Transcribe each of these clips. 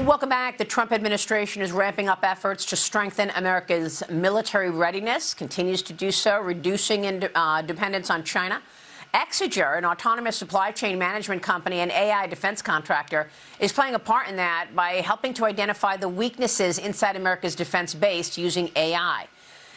Welcome back. The Trump administration is ramping up efforts to strengthen America's military readiness, continues to do so, reducing dependence on China. Exiger, an autonomous supply chain management company and AI defense contractor, is playing a part in that by helping to identify the weaknesses inside America's defense base using AI.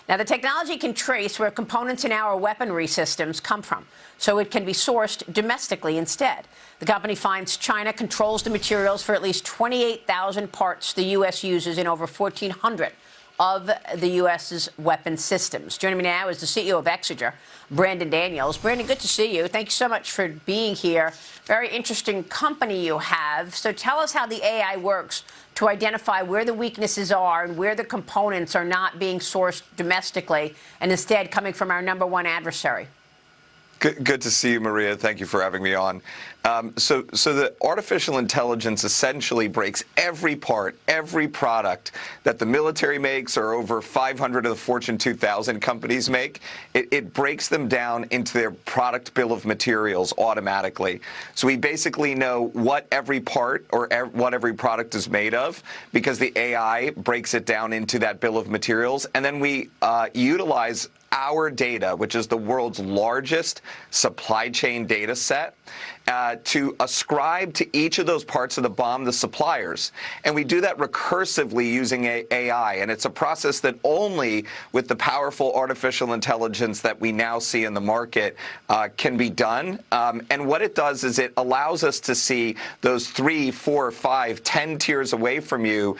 Now, the technology can trace where components in our weaponry systems come from, so it can be sourced domestically instead. The company finds China controls the materials for at least 28,000 parts the U.S. uses in over 1,400 of the U.S.'s weapon systems. Joining me now is the CEO of Exiger, Brandon Daniels. Brandon, good to see you. Thank you so much for being here. Very interesting company you have. So tell us how the AI works to identify where the weaknesses are and where the components are not being sourced domestically and instead coming from our number one adversary. Good to see you, Maria. Thank you for having me on. So the artificial intelligence essentially breaks every part, every product that the military makes or over 500 of the Fortune 2000 companies make. It breaks them down into their product bill of materials automatically. So we basically know what every part or what every product is made of because the AI breaks it down into that bill of materials. And then we utilize our data, which is the world's largest supply chain data set, to ascribe to each of those parts of the BOM the suppliers. And we do that recursively using AI. And it's a process that only with the powerful artificial intelligence that we now see in the market can be done. And what it does is it allows us to see those 3, 4, 5, 10 tiers away from you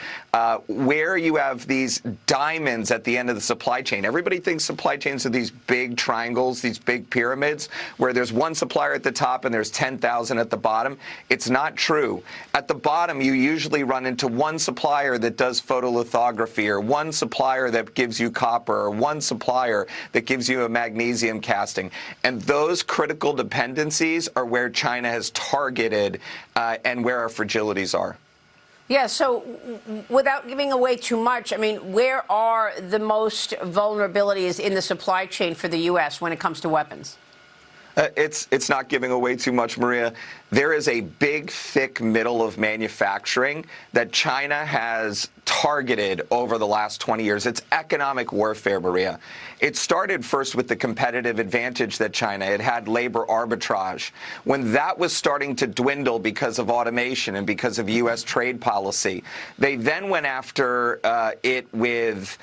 where you have these diamonds at the end of the supply chain. Everybody thinks supply chains are these big triangles, these big pyramids, where there's one supplier at the top and there's 10,000 at the bottom. It's not true. At the bottom, you usually run into one supplier that does photolithography, or one supplier that gives you copper, or one supplier that gives you a magnesium casting. And those critical dependencies are where China has targeted and where our fragilities are. Yeah, so without giving away too much, I mean, where are the most vulnerabilities in the supply chain for the U.S. when it comes to weapons? It's not giving away too much, Maria. There is a big, thick middle of manufacturing that China has targeted over the last 20 years. It's economic warfare, Maria. It started first with the competitive advantage that China had labor arbitrage. When that was starting to dwindle because of automation and because of U.S. trade policy, they then went after it with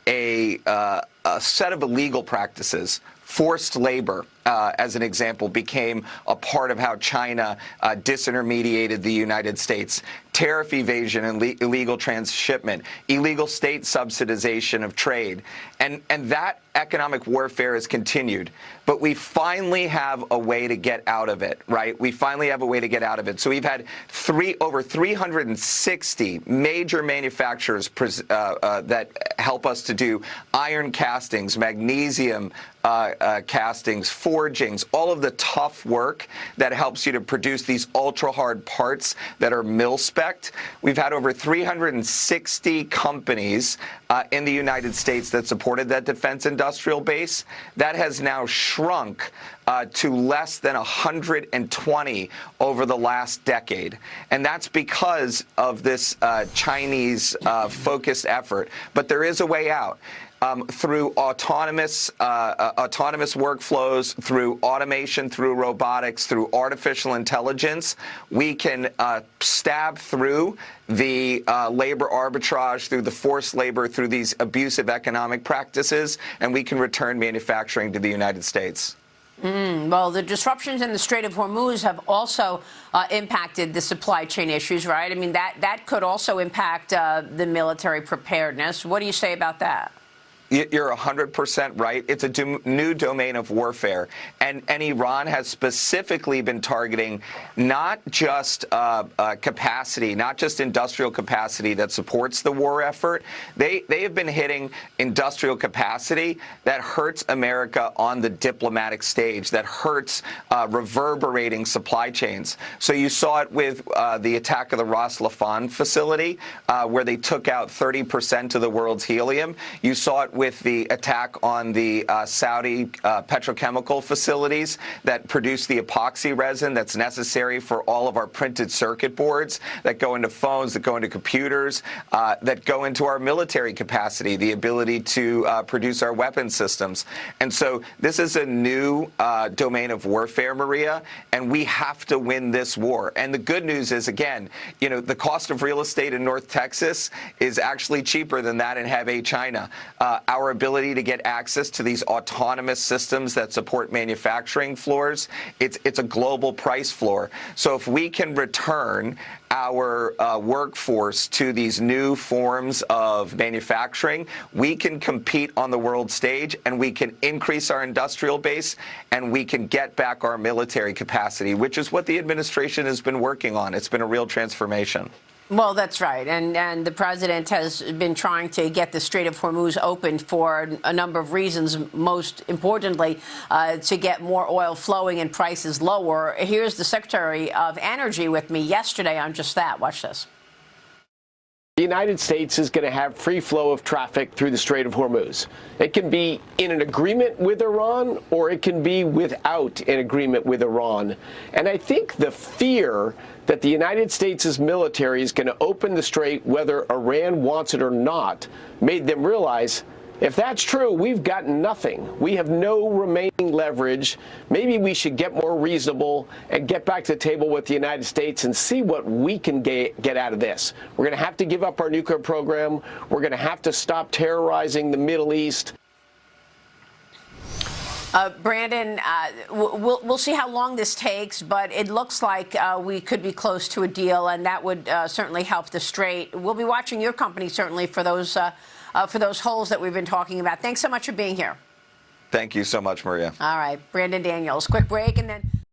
a set of illegal practices. Forced labor, as an example, became a part of how China disintermediated the United States. Tariff evasion and illegal transshipment, illegal state subsidization of trade. And that economic warfare has continued. But we finally have a way to get out of it, right? We finally have a way to get out of it. So we've had over 360 major manufacturers that help us to do iron castings, magnesium castings, forgings, all of the tough work that helps you to produce these ultra-hard parts that are mil-spec'd. We've had over 360 companies in the United States that supported that defense industrial base. That has now shrunk to less than 120 over the last decade. And that's because of this Chinese focused effort. But there is a way out. Through autonomous workflows, through automation, through robotics, through artificial intelligence, we can stab through the labor arbitrage, through the forced labor, through these abusive economic practices, and we can return manufacturing to the United States. Well, the disruptions in the Strait of Hormuz have also impacted the supply chain issues, right? I mean, that could also impact the military preparedness. What do you say about that? You're 100% right. It's a new domain of warfare. And Iran has specifically been targeting not just capacity, not just industrial capacity that supports the war effort. They have been hitting industrial capacity that hurts America on the diplomatic stage, that hurts reverberating supply chains. So you saw it with the attack of the Ras Laffan facility, where they took out 30% of the world's helium. You saw it with the attack on the Saudi petrochemical facilities that produce the epoxy resin that's necessary for all of our printed circuit boards that go into phones, that go into computers, that go into our military capacity, the ability to produce our weapon systems. And so this is a new domain of warfare, Maria, and we have to win this war. And the good news is, again, you know, the cost of real estate in North Texas is actually cheaper than that in Hebei, China. Our ability to get access to these autonomous systems that support manufacturing floors, it's a global price floor. So if we can return our workforce to these new forms of manufacturing, we can compete on the world stage, and we can increase our industrial base, and we can get back our military capacity, which is what the administration has been working on. It's been a real transformation. Well, that's right. And the president has been trying to get the Strait of Hormuz open for a number of reasons, most importantly, to get more oil flowing and prices lower. Here's the Secretary of Energy with me yesterday on just that. Watch this. The United States is going to have free flow of traffic through the Strait of Hormuz. It can be in an agreement with Iran, or it can be without an agreement with Iran. And I think the fear that the United States' military is going to open the strait whether Iran wants it or not made them realize, if that's true, we've got nothing. We have no remaining leverage. Maybe we should get more reasonable and get back to the table with the United States and see what we can get out of this. We're going to have to give up our nuclear program. We're going to have to stop terrorizing the Middle East. Brandon, we'll see how long this takes, but it looks like we could be close to a deal, and that would certainly help the strait. We'll be watching your company certainly for those holes that we've been talking about. Thanks so much for being here. Thank you so much, Maria. All right, Brandon Daniels. Quick break, and then